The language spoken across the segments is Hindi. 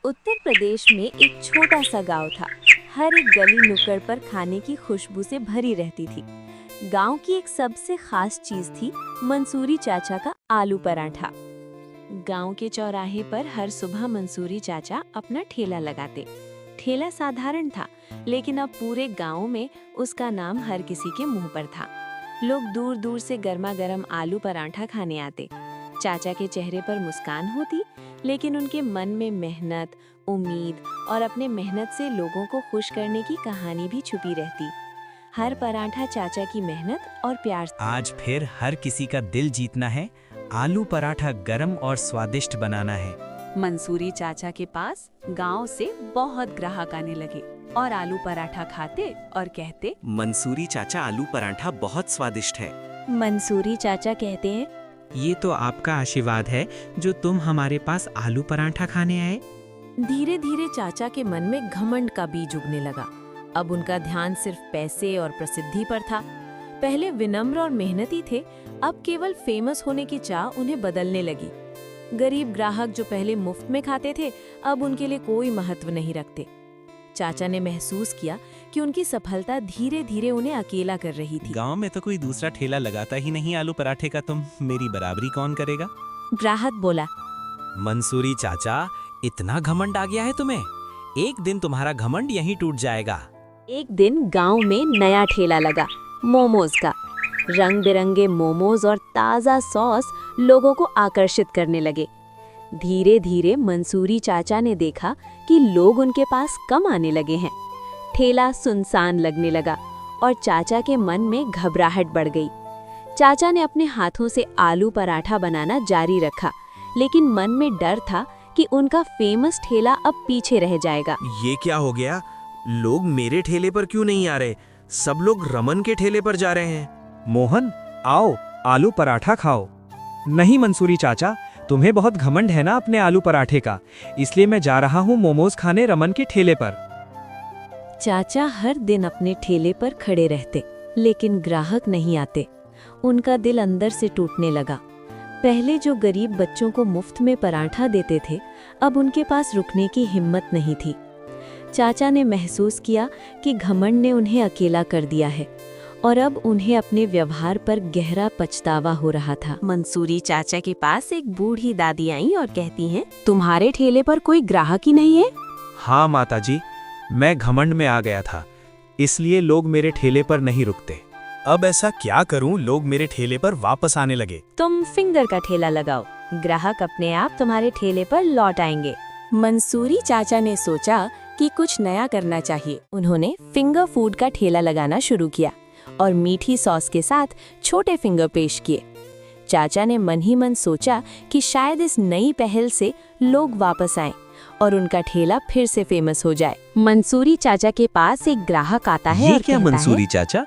उत्तर प्रदेश में एक छोटा सा गांव था। हर एक गली नुक्कड़ पर खाने की खुशबू से भरी रहती थी। गांव की एक सबसे खास चीज थी मंसूरी चाचा का आलू पराठा। गांव के चौराहे पर हर सुबह मंसूरी चाचा अपना ठेला लगाते। ठेला साधारण था, लेकिन अब पूरे गांव में उसका नाम हर किसी के मुंह पर था। लोग दूर दूर से गर्मा गर्म आलू पराठा खाने आते। चाचा के चेहरे पर मुस्कान होती, लेकिन उनके मन में मेहनत, उम्मीद और अपने मेहनत से लोगों को खुश करने की कहानी भी छुपी रहती। हर पराठा चाचा की मेहनत और प्यार। आज फिर हर किसी का दिल जीतना है, आलू पराठा गरम और स्वादिष्ट बनाना है। मंसूरी चाचा के पास गांव से बहुत ग्राहक आने लगे और आलू पराठा खाते और कहते, मंसूरी चाचा आलू पराठा बहुत स्वादिष्ट है। मंसूरी चाचा कहते हैं, ये तो आपका आशीर्वाद है जो तुम हमारे पास आलू पराठा खाने आए। धीरे धीरे चाचा के मन में घमंड का बीज उगने लगा। अब उनका ध्यान सिर्फ पैसे और प्रसिद्धि पर था। पहले विनम्र और मेहनती थे, अब केवल फेमस होने की चाह उन्हें बदलने लगी। गरीब ग्राहक जो पहले मुफ्त में खाते थे, अब उनके लिए कोई महत्व नहीं रखते। चाचा ने महसूस किया कि उनकी सफलता धीरे धीरे उन्हें अकेला कर रही थी। गांव में तो कोई दूसरा ठेला लगाता ही नहीं आलू पराठे का, तुम मेरी बराबरी कौन करेगा? ग्राहक बोला, मंसूरी चाचा, इतना घमंड आ गया है तुम्हें? एक दिन तुम्हारा घमंड यहीं टूट जाएगा। एक दिन गांव में नया ठेला लगा, मोमोज का। रंग बिरंगे मोमोज और ताज़ा सॉस लोगों को आकर्षित करने लगे। धीरे धीरे मंसूरी चाचा ने देखा कि लोग उनके पास कम आने लगे हैं। ठेला सुनसान लगने लगा और चाचा के मन में घबराहट बढ़ गई। चाचा ने अपने हाथों से आलू पराठा बनाना जारी रखा, लेकिन मन में डर था कि उनका फेमस ठेला अब पीछे रह जाएगा। ये क्या हो गया? लोग मेरे ठेले पर क्यों नहीं आ रहे? सब लोग रमन के ठेले पर जा रहे हैं। मोहन, आओ आलू पराठा खाओ। नहीं मंसूरी चाचा, तुम्हें बहुत घमंड है ना अपने आलू पराठे का, इसलिए मैं जा रहा हूँ मोमोज खाने रमन के ठेले पर। चाचा हर दिन अपने ठेले पर खड़े रहते, लेकिन ग्राहक नहीं आते। उनका दिल अंदर से टूटने लगा। पहले जो गरीब बच्चों को मुफ्त में पराठा देते थे, अब उनके पास रुकने की हिम्मत नहीं थी। चाचा ने महसूस किया कि घमंड ने उन्हें अकेला कर दिया है और अब उन्हें अपने व्यवहार पर गहरा पछतावा हो रहा था। मंसूरी चाचा के पास एक बूढ़ी दादी आई और कहती हैं, तुम्हारे ठेले पर कोई ग्राहक ही नहीं है? हाँ माताजी, मैं घमंड में आ गया था, इसलिए लोग मेरे ठेले पर नहीं रुकते। अब ऐसा क्या करूं, लोग मेरे ठेले पर वापस आने लगे। तुम फिंगर का ठेला लगाओ, ग्राहक अपने आप तुम्हारे ठेले पर लौट आएंगे। मंसूरी चाचा ने सोचा कि कुछ नया करना चाहिए। उन्होंने फिंगर फूड का ठेला लगाना शुरू किया और मीठी सॉस के साथ छोटे फिंगर पेश किए। चाचा ने मन ही मन सोचा कि शायद इस नई पहल से लोग वापस आएं और उनका ठेला फिर से फेमस हो जाए। मंसूरी चाचा के पास एक ग्राहक आता है। ये क्या मंसूरी चाचा,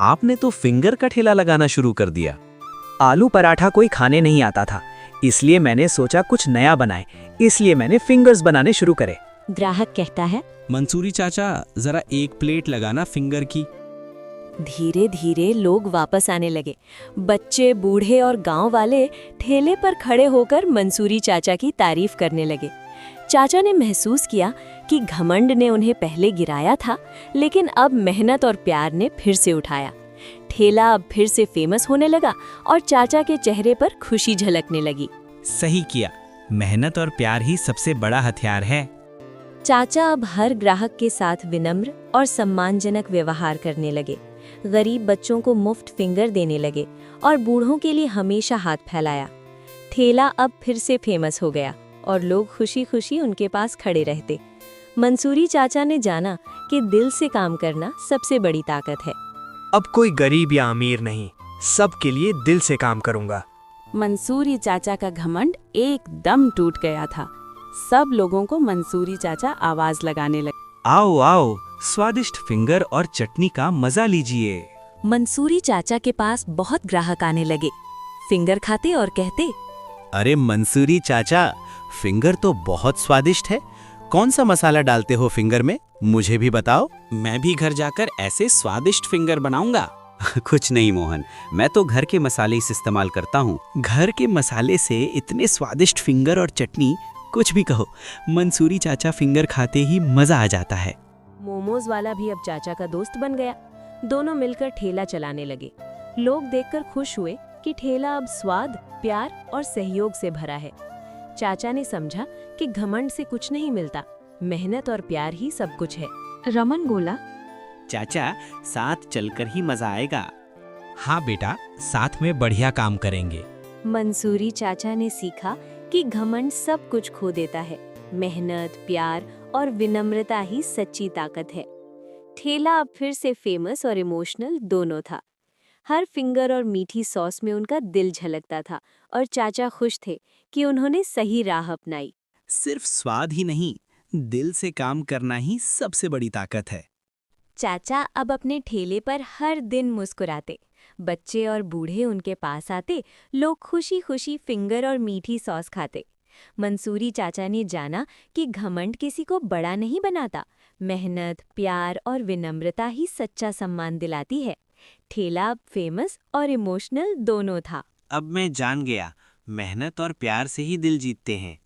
आपने तो फिंगर का ठेला लगाना शुरू कर दिया। आलू पराठा कोई खाने नहीं आता था, इसलिए मैंने सोचा कुछ नया बनाए, इसलिए मैंने फिंगर्स बनाने शुरू करे। ग्राहक कहता है, मंसूरी चाचा, जरा एक प्लेट लगाना फिंगर की। धीरे धीरे लोग वापस आने लगे। बच्चे, बूढ़े और गांव वाले ठेले पर खड़े होकर मंसूरी चाचा की तारीफ करने लगे। चाचा ने महसूस किया कि घमंड ने उन्हें पहले गिराया था, लेकिन अब मेहनत और प्यार ने फिर से उठाया। ठेला अब फिर से फेमस होने लगा और चाचा के चेहरे पर खुशी झलकने लगी। सही किया, मेहनत और प्यार ही सबसे बड़ा हथियार है। चाचा अब हर ग्राहक के साथ विनम्र और सम्मानजनक व्यवहार करने लगे। गरीब बच्चों को मुफ्त फिंगर देने लगे और बूढ़ों के लिए हमेशा हाथ फैलाया। ठेला अब फिर से फेमस हो गया और लोग खुशी खुशी उनके पास खड़े रहते। मंसूरी चाचा ने जाना कि दिल से काम करना सबसे बड़ी ताकत है। अब कोई गरीब या अमीर नहीं, सबके लिए दिल से काम करूंगा। मंसूरी चाचा का घमंड एकदम टूट गया था। सब लोगों को मंसूरी चाचा आवाज लगाने लगे, आओ आओ, स्वादिष्ट फिंगर और चटनी का मजा लीजिए। मंसूरी चाचा के पास बहुत ग्राहक आने लगे। फिंगर खाते और कहते, अरे मंसूरी चाचा, फिंगर तो बहुत स्वादिष्ट है। कौन सा मसाला डालते हो फिंगर में, मुझे भी बताओ। मैं भी घर जाकर ऐसे स्वादिष्ट फिंगर बनाऊंगा। कुछ नहीं मोहन, मैं तो घर के मसाले इस्तेमाल करता हूँ। घर के मसाले से इतने स्वादिष्ट फिंगर और चटनी कुछ भी कहो, मंसूरी चाचा फिंगर खाते ही मजा आ जाता है। मोमोज वाला भी अब चाचा का दोस्त बन गया। दोनों मिलकर ठेला चलाने लगे। लोग देखकर खुश हुए कि ठेला अब स्वाद, प्यार और सहयोग से भरा है। चाचा ने समझा कि घमंड से कुछ नहीं मिलता, मेहनत और प्यार ही सब कुछ है। रमन बोला, चाचा, साथ चलकर ही मजा आएगा। हाँ बेटा, साथ में बढ़िया काम करेंगे। मंसूरी चाचा ने सीखा कि घमंड सब कुछ खो देता है, मेहनत, प्यार और विनम्रता ही सच्ची ताकत है। ठेला अब फिर से फेमस और इमोशनल दोनों था। हर फिंगर और मीठी सॉस में उनका दिल झलकता था और चाचा खुश थे कि उन्होंने सही राह अपनाई। सिर्फ स्वाद ही नहीं, दिल से काम करना ही सबसे बड़ी ताकत है। चाचा अब अपने ठेले पर हर दिन मुस्कुराते। बच्चे और बूढ़े उनके पास आते, लोग खुशी खुशी फिंगर और मीठी सॉस खाते। मंसूरी चाचा ने जाना कि घमंड किसी को बड़ा नहीं बनाता, मेहनत, प्यार और विनम्रता ही सच्चा सम्मान दिलाती है। ठेला अब फेमस और इमोशनल दोनों था। अब मैं जान गया, मेहनत और प्यार से ही दिल जीतते हैं।